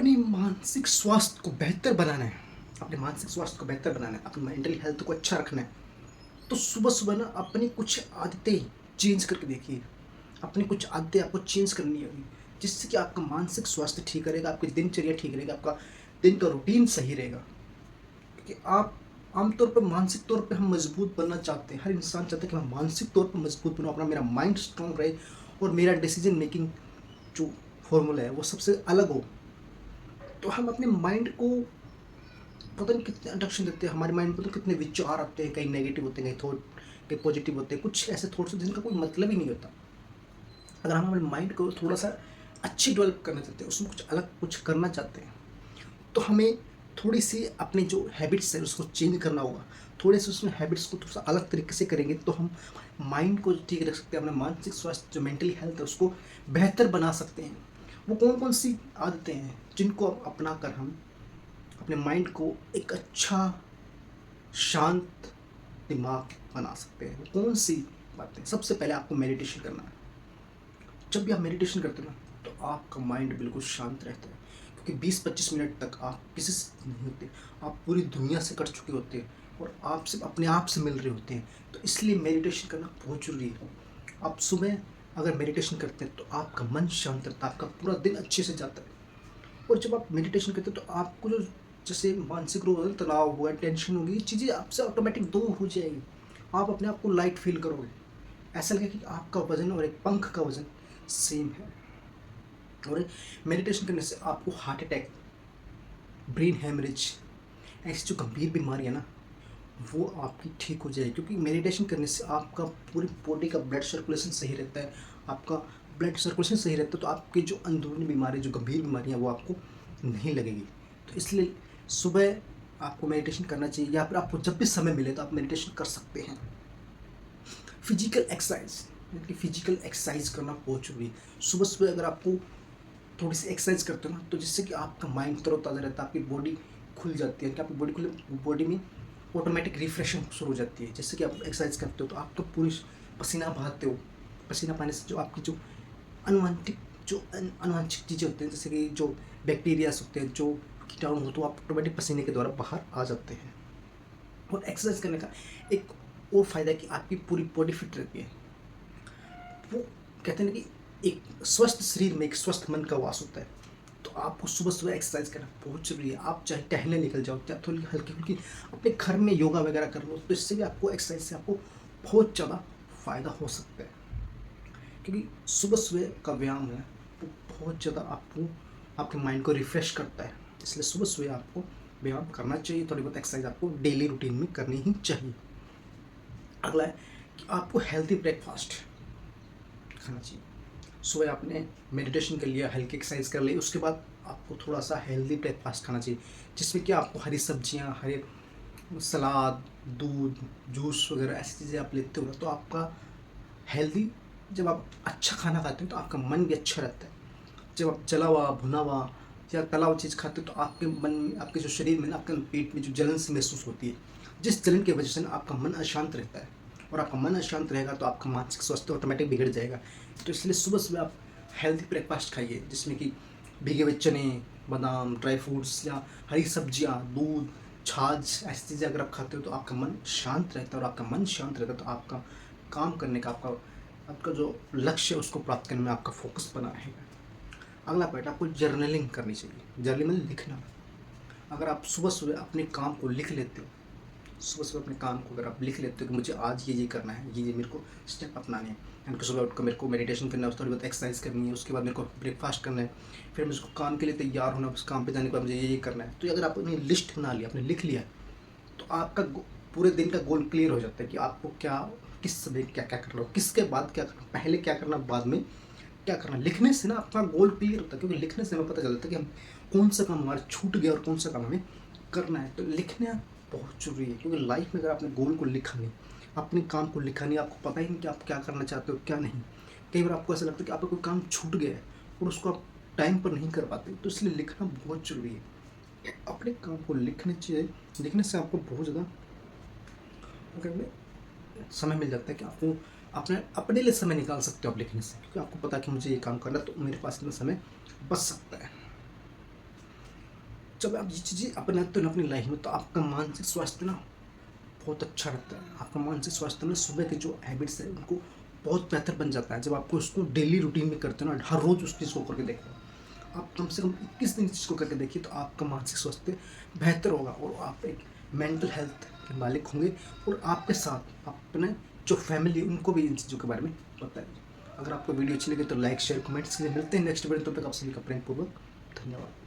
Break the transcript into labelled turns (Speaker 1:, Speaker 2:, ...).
Speaker 1: अपनी मानसिक स्वास्थ्य को बेहतर बनाना है, अपने मानसिक स्वास्थ्य को बेहतर बनाना है, अपनी मेंटल हेल्थ को अच्छा रखना है, तो सुबह-सुबह ना अपनी कुछ आदतें चेंज करके देखिए। अपनी कुछ आदतें आपको चेंज करनी होगी, जिससे कि आपका मानसिक स्वास्थ्य ठीक रहेगा, आपकी दिनचर्या ठीक रहेगा, आपका दिन का रूटीन सही रहेगा। क्योंकि आप आमतौर पर मानसिक तौर पे हम मजबूत बनना चाहते हैं। हर इंसान चाहता है कि मैं मानसिक तौर पर मजबूत बनूँ, अपना मेरा माइंड स्ट्रॉन्ग रहे और मेरा डिसीजन मेकिंग जो फ़ॉर्मूला है वो सबसे अलग हो। तो हम अपने माइंड को पता नहीं कितने अट्रैक्शन देते हैं, हमारे माइंड में पता नहीं कितने विचार आते हैं, कहीं नेगेटिव होते हैं, कहीं थॉट, कहीं पॉजिटिव होते हैं, कुछ ऐसे थॉट्स होते हैं जिनका कोई मतलब ही नहीं होता। अगर हम अपने माइंड को थोड़ा सा अच्छी डेवलप करना चाहते हैं, उसमें कुछ अलग कुछ करना चाहते हैं, तो हमें थोड़ी सी अपनी जो हैबिट्स है उसको चेंज करना होगा। थोड़े से उसमें हैबिट्स को थोड़ा सा अलग तरीके से करेंगे तो हम माइंड को ठीक रख सकते हैं, अपना मानसिक स्वास्थ्य जो मेंटली हेल्थ है उसको बेहतर बना सकते हैं। वो कौन कौन सी आदतें हैं जिनको अपना कर हम अपने माइंड को एक अच्छा शांत दिमाग बना सकते हैं? वो कौन सी बातें? सबसे पहले आपको मेडिटेशन करना है। जब भी आप मेडिटेशन करते हो ना, तो आपका माइंड बिल्कुल शांत रहता है, क्योंकि 20-25 मिनट तक आप किसी से नहीं होते, आप पूरी दुनिया से कट चुके होते हैं और आप सिर्फ अपने आप से मिल रहे होते हैं। तो इसलिए मेडिटेशन करना बहुत ज़रूरी है। आप सुबह अगर मेडिटेशन करते हैं तो आपका मन शांत रहता है, आपका पूरा दिन अच्छे से जाता है। और जब आप मेडिटेशन करते हैं तो आपको जो जैसे मानसिक रोग है, तनाव हुआ, टेंशन होगी, ये चीज़ें आपसे ऑटोमेटिक दूर हो जाएगी। आप अपने आप को लाइट फील करोगे। ऐसा लगेगा कि आपका वज़न और एक पंख का वज़न सेम है। और मेडिटेशन करने से आपको हार्ट अटैक, ब्रेन हैमरेज, ऐसी जो गंभीर बीमारी है ना, वो आपकी ठीक हो जाएगी, क्योंकि मेडिटेशन करने से आपका पूरी बॉडी का ब्लड सर्कुलेशन सही रहता है। आपका ब्लड सर्कुलेशन सही रहता है तो आपकी जो अंदरूनी बीमारी, जो गंभीर बीमारियाँ, वो आपको नहीं लगेगी। तो इसलिए सुबह आपको मेडिटेशन करना चाहिए, या फिर आपको जब भी समय मिले तो आप मेडिटेशन कर सकते हैं। फिजिकल एक्सरसाइज, यानी कि फिजिकल एक्सरसाइज करना बहुत जरूरी है। सुबह सुबह अगर आपको थोड़ी सी एक्सरसाइज करते हो ना, तो जिससे कि आपका माइंड तरोताज़ा रहता है, आपकी बॉडी खुल जाती है, कि आपकी बॉडी खुले, बॉडी में ऑटोमेटिक रिफ्रेशिंग शुरू हो जाती है। जैसे कि आप एक्सरसाइज करते हो तो आप तो पूरी पसीना बहाते हो, पसीना पाने से जो आपकी जो अनवांछित अनवांछित चीज़ें होती हैं, जैसे कि जो बैक्टीरियाज होते हैं, जो कीटाणु होते हैं, वो आप ऑटोमेटिक पसीने के द्वारा बाहर आ जाते हैं। और एक्सरसाइज करने का एक और फ़ायदा है कि आपकी पूरी बॉडी फिट रहती है। वो कहते हैं ना कि एक स्वस्थ शरीर में एक स्वस्थ मन का वास होता है। तो आपको सुबह सुबह एक्सरसाइज करना बहुत ज़रूरी है। आप चाहे टहलने निकल जाओ, चाहे थोड़ी हल्की फुल्की अपने घर में योगा वगैरह कर लो, तो इससे भी आपको एक्सरसाइज से आपको बहुत ज़्यादा फ़ायदा हो सकता है। क्योंकि सुबह सुबह का व्यायाम है वो बहुत ज़्यादा आपको, आपके माइंड को रिफ़्रेश करता है। इसलिए सुबह सुबह आपको व्यायाम करना चाहिए, थोड़ी बहुत एक्सरसाइज आपको डेली रूटीन में करनी ही चाहिए। अगला है कि आपको हेल्दी ब्रेकफास्ट खाना चाहिए। सुबह आपने मेडिटेशन कर लिया, हल्की एक्सरसाइज कर ली, उसके बाद आपको थोड़ा सा हेल्दी ब्रेकफास्ट खाना चाहिए, जिसमें कि आपको हरी सब्जियां, हरे सलाद, दूध, जूस वगैरह ऐसी चीज़ें आप लेते हो ना, तो आपका हेल्दी, जब आप अच्छा खाना खाते हो तो आपका मन भी अच्छा रहता है। जब आप जला हुआ, भुना हुआ या तला हुआ चीज़ खाते हो तो आपके मन में, आपके जो शरीर में, आपके पेट में जो जलन सी महसूस होती है, जिस जलन की वजह से ना आपका मन अशांत रहता है। और आपका मन अशांत रहेगा तो आपका मानसिक स्वास्थ्य ऑटोमेटिक बिगड़ जाएगा। तो इसलिए सुबह सुबह आप हेल्दी ब्रेकफास्ट खाइए, जिसमें कि भीगे हुए चने, बादाम, ड्राई फ्रूट्स या हरी सब्जियाँ, दूध, छाछ, ऐसी चीज़ें अगर आप खाते हो तो आपका मन शांत रहता है। और आपका मन शांत रहता है तो आपका काम करने का, आपका आपका जो लक्ष्य है उसको प्राप्त करने में आपका फोकस बना रहेगा। अगला पॉइंट, आपको जर्नलिंग करनी चाहिए। जर्नलिंग मतलब लिखना। अगर आप सुबह सुबह अपने काम को लिख लेते हो, सुबह सुबह अपने काम को अगर आप लिख लेते हो कि मुझे आज ये करना है, ये मेरे को स्टेप अपनाने हैं, यानी कि सुबह उठकर मेरे को मेडिटेशन करना है, थोड़ी बहुत एक्सरसाइज करनी है, उसके बाद मेरे को ब्रेकफास्ट करना है, फिर मुझको काम के लिए तैयार होना है, उस काम पे जाने के बाद मुझे ये करना है। तो अगर आपने लिस्ट बना लिया, आपने लिख लिया, तो आपका पूरे दिन का गोल क्लियर हो जाता है कि आपको क्या, किस समय क्या क्या करना हो, किसके बाद क्या करना, पहले क्या करना, बाद में क्या करना। लिखने से ना अपना गोल क्लियर होता है, क्योंकि लिखने से हमें पता चलता है कि हम कौन सा काम हमारा छूट गया और कौन सा काम हमें करना है। तो लिखना बहुत ज़रूरी है, क्योंकि लाइफ में अगर आपने गोल को लिखा नहीं, अपने काम को लिखा नहीं, आपको पता ही नहीं कि आप क्या करना चाहते हो क्या नहीं। कई बार आपको ऐसा लगता है कि आपका कोई काम छूट गया है और उसको आप टाइम पर नहीं कर पाते, तो इसलिए लिखना बहुत ज़रूरी है। अपने काम को लिखने चाहिए। लिखने से आपको बहुत ज़्यादा समय मिल जाता है कि आपको अपने अपने लिए समय निकाल सकते हो आप लिखने से, क्योंकि आपको पता है कि मुझे ये काम करना है तो मेरे पास इतना समय बच सकता है। जब आप ये चीज़ें अपनाते हो ना अपनी लाइफ में, तो आपका मानसिक स्वास्थ्य ना बहुत अच्छा रहता है। आपका मानसिक स्वास्थ्य में सुबह की जो हैबिट्स है उनको बहुत बेहतर बन जाता है। जब आपको उसको डेली रूटीन में करते हो ना, हर रोज़ उस चीज़ को करके देखो, आप कम से कम 21 दिन इस चीज़ को करके देखिए, तो आपका मानसिक स्वास्थ्य बेहतर होगा और आप एक मेंटल हेल्थ के मालिक होंगे। और आपके साथ अपने जो फैमिली है उनको भी इन चीज़ों के बारे में बताइए। अगर आपको वीडियो अच्छी लगे तो लाइक शेयर कमेंट्स के लिए मिलते हैं नेक्स्ट वीडियो। तब तक आप सभी का प्रेमपूर्वक धन्यवाद।